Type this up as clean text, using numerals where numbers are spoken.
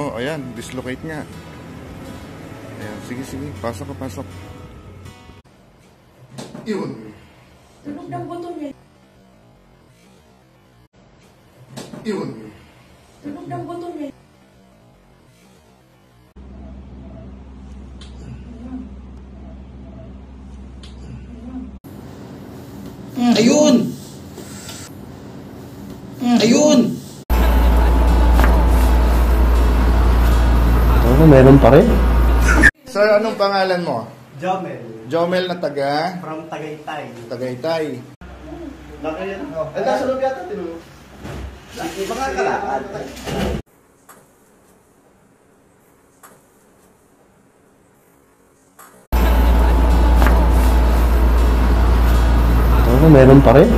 Oh, ayan, dislocate nga. Ayan, sige, pasok ka, pasok. Yun. Tunog ng buto niya. Yun. Tunog ng buto niya. Ayun! Ayun! Ano, meron pa rin? Sir, anong pangalan mo? Jomel. Jomel na taga? From Tagaytay. Tagaytay. Nakayan ako. Ay, nasa loob yata, tinuro. Baka kalakad. Ano, meron pa rin?